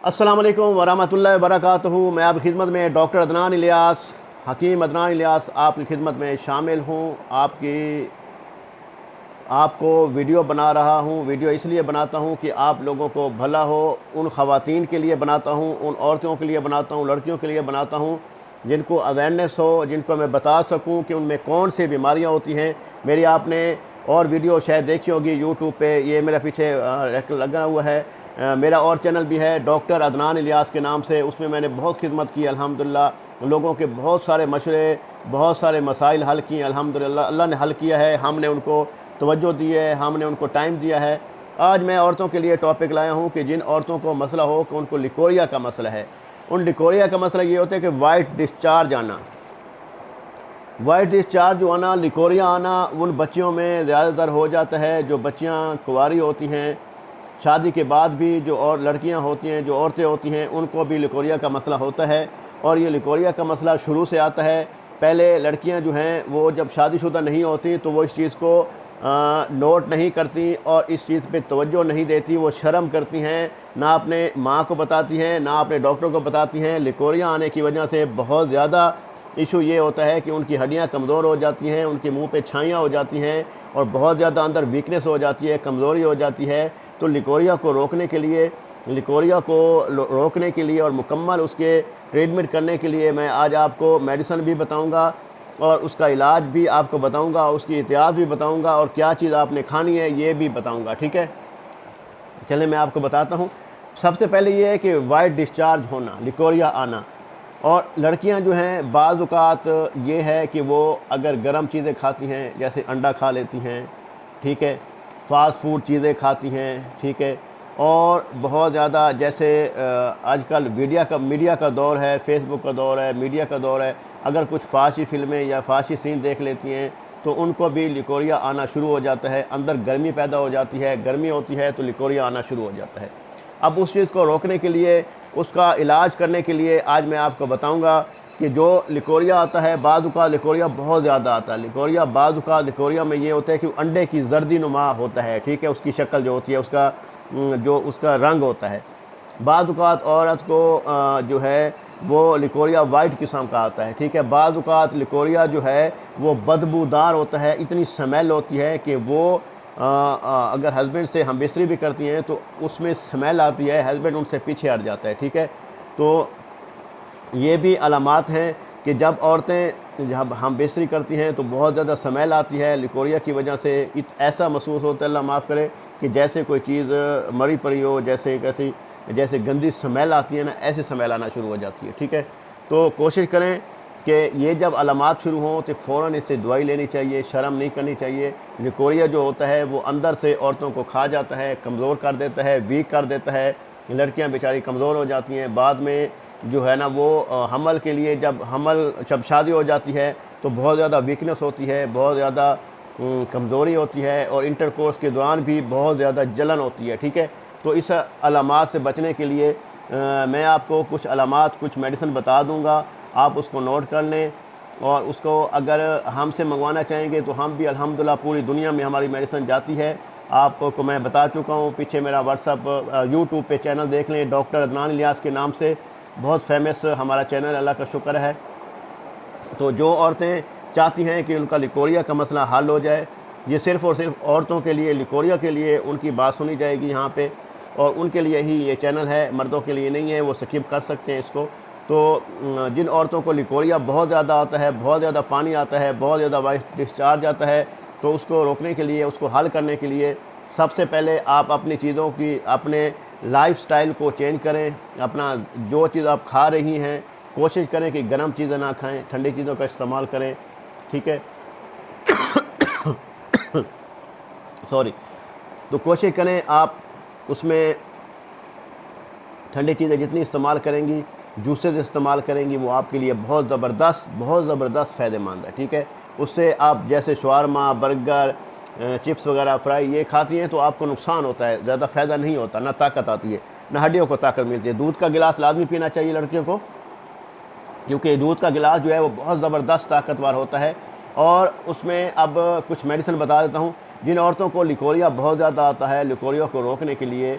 अस्सलाम वालेकुम वरहमतुल्लाहि वबरकातुहू। मैं आपकी खिदमत में डॉक्टर अदनान इलियास, हकीम अदनान इलियास आपकी खिदमत में शामिल हूँ। आपको वीडियो बना रहा हूँ। वीडियो इसलिए बनाता हूँ कि आप लोगों को भला हो। उन ख़वातीन के लिए बनाता हूँ, उन औरतों के लिए बनाता हूँ, लड़कियों के लिए बनाता हूँ जिनको अवेयरनेस हो, जिनको मैं बता सकूँ कि उनमें कौन सी बीमारियाँ होती हैं। मेरी आपने और वीडियो शायद देखी होगी यूट्यूब पे, ये मेरा पीछे लगा हुआ है। मेरा और चैनल भी है डॉक्टर अदनान इलियास के नाम से, उसमें मैंने बहुत खिदमत की अल्हम्दुलिल्लाह। लोगों के बहुत सारे मशवरे, बहुत सारे मसाइल हल किए अल्हम्दुलिल्लाह। अल्लाह ने हल किया है, हमने उनको तवज्जो दी है, हमने उनको टाइम दिया है। आज मैं औरतों के लिए टॉपिक लाया हूँ कि जिन औरतों को मसला हो कि उनको लिकोरिया का मसला है। उन लिकोरिया का मसला ये होता है कि वाइट डिस्चार्ज आना। वाइट डिस्चार्ज जो आना, लिकोरिया आना, उन बच्चियों में ज़्यादातर हो जाता है जो बच्चियाँ कुंवारी होती हैं। शादी के बाद भी जो और लड़कियां होती हैं, जो औरतें होती हैं, उनको भी लिकोरिया का मसला होता है। और ये लिकोरिया का मसला शुरू से आता है। पहले लड़कियां जो हैं वो जब शादीशुदा नहीं होती तो वो इस चीज़ को नोट नहीं करती और इस चीज़ पे तवज्जो नहीं देती। वो शर्म करती हैं, ना अपने माँ को बताती हैं, ना अपने डॉक्टर को बताती हैं। लिकोरिया आने की वजह से बहुत ज़्यादा इशू ये होता है कि उनकी हड्डियाँ कमज़ोर हो जाती हैं, उनके मुंह पे छाइयाँ हो जाती हैं और बहुत ज़्यादा अंदर वीकनेस हो जाती है, कमज़ोरी हो जाती है। तो लिकोरिया को रोकने के लिए और मुकम्मल उसके ट्रीटमेंट करने के लिए मैं आज आपको मेडिसिन भी बताऊंगा और उसका इलाज भी आपको बताऊंगा, उसकी एहतियात भी बताऊंगा और क्या चीज़ आपने खानी है ये भी बताऊंगा। ठीक है, चलें मैं आपको बताता हूँ। सबसे पहले ये है कि वाइट डिस्चार्ज होना, लिकोरिया आना। और लड़कियां जो हैं बाज़ औक़ात ये है कि वो अगर गर्म चीज़ें खाती हैं, जैसे अंडा खा लेती हैं, ठीक है, फ़ास्ट फूड चीज़ें खाती हैं, ठीक है, और बहुत ज़्यादा जैसे आजकल मीडिया का दौर है, फेसबुक का दौर है, मीडिया का दौर है। अगर कुछ फ़ाशी फ़िल्में या फ़ाशी सीन देख लेती हैं तो उनको भी लिकोरिया आना शुरू हो जाता है। अंदर गर्मी पैदा हो जाती है, गर्मी होती है तो लिकोरिया आना शुरू हो जाता है। अब उस चीज़ को रोकने के लिए, उसका इलाज करने के लिए आज मैं आपको बताऊंगा कि जो लिकोरिया आता है, बाज़ औक़ात लिकोरिया बहुत ज़्यादा आता है। बाज़ औक़ात लिकोरिया में ये होता है कि अंडे की जर्दी नुमा होता है, ठीक है, उसकी शक्ल जो होती है, जो उसका रंग होता है। बाज़ औक़ात औरत को जो है वो लिकोरिया वाइट किस्म का आता है, ठीक है। बाज़ औक़ात लिकोरिया जो है वो बदबूदार होता है, इतनी स्मेल होती है कि वो अगर हस्बैंड से हम बिस्तरी भी करती हैं तो उसमें स्मेल आती है, हस्बैंड उनसे पीछे हट जाता है, ठीक है। तो ये भी अलामात हैं कि जब हम बिस्तरी करती हैं तो बहुत ज़्यादा स्मेल आती है लिकोरिया की वजह से। ऐसा महसूस होता है, अल्लाह माफ़ करे, कि जैसे कोई चीज़ मरी पड़ी हो, जैसे गंदी स्मेल आती है ना, ऐसे स्मेल आना शुरू हो जाती है, ठीक है। तो कोशिश करें कि ये जब अलामात शुरू हों तो फ़ौरन इससे दवाई लेनी चाहिए, शर्म नहीं करनी चाहिए। लिकोरिया जो होता है वो अंदर से औरतों को खा जाता है, कमज़ोर कर देता है, वीक कर देता है। लड़कियां बेचारी कमज़ोर हो जाती हैं। बाद में जो है ना वो हमल के लिए जब शादी हो जाती है तो बहुत ज़्यादा वीकनेस होती है, बहुत ज़्यादा कमज़ोरी होती है और इंटरकोर्स के दौरान भी बहुत ज़्यादा जलन होती है, ठीक है। तो इस अलामात से बचने के लिए मैं आपको कुछ अलामात, कुछ मेडिसिन बता दूंगा, आप उसको नोट कर लें। और उसको अगर हमसे मंगवाना चाहेंगे तो हम भी अल्हम्दुलिल्लाह पूरी दुनिया में हमारी मेडिसिन जाती है। आपको मैं बता चुका हूँ, पीछे मेरा व्हाट्सअप यूट्यूब पे चैनल देख लें, डॉक्टर अदनान इलियास के नाम से, बहुत फेमस हमारा चैनल, अल्लाह का शुक्र है। तो जो औरतें चाहती हैं कि उनका लिकोरिया का मसला हल हो जाए, ये सिर्फ़ और सिर्फ औरतों के लिए, लिकोरिया के लिए उनकी बात सुनी जाएगी यहाँ पे, और उनके लिए ही ये चैनल है, मर्दों के लिए नहीं है, वो स्किप कर सकते हैं इसको। तो जिन औरतों को लिकोरिया बहुत ज़्यादा आता है, बहुत ज़्यादा पानी आता है, बहुत ज़्यादा वाइट डिस्चार्ज आता है, तो उसको रोकने के लिए, उसको हल करने के लिए सबसे पहले आप अपने लाइफ़स्टाइल को चेंज करें। अपना जो चीज़ आप खा रही हैं कोशिश करें कि गर्म चीज़ें ना खाएं, ठंडी चीज़ों का इस्तेमाल करें, ठीक है। सॉरी। तो कोशिश करें आप उसमें ठंडी चीज़ें जितनी इस्तेमाल करेंगी, जूसेस इस्तेमाल करेंगी, वो आपके लिए बहुत ज़बरदस्त फ़ायदेमंद है, ठीक है। उससे आप जैसे शवारमा, बर्गर, चिप्स वगैरह, फ्राई ये खाती हैं तो आपको नुकसान होता है, ज़्यादा फ़ायदा नहीं होता, ना ताकत आती है, ना हड्डियों को ताकत मिलती है। दूध का गिलास लाजमी पीना चाहिए लड़कियों को, क्योंकि दूध का गिलास जो है वो बहुत ज़बरदस्त ताकतवर होता है। और उसमें अब कुछ मेडिसिन बता देता हूँ। जिन औरतों को लिकोरिया बहुत ज़्यादा आता है, लिकोरिया को रोकने के लिए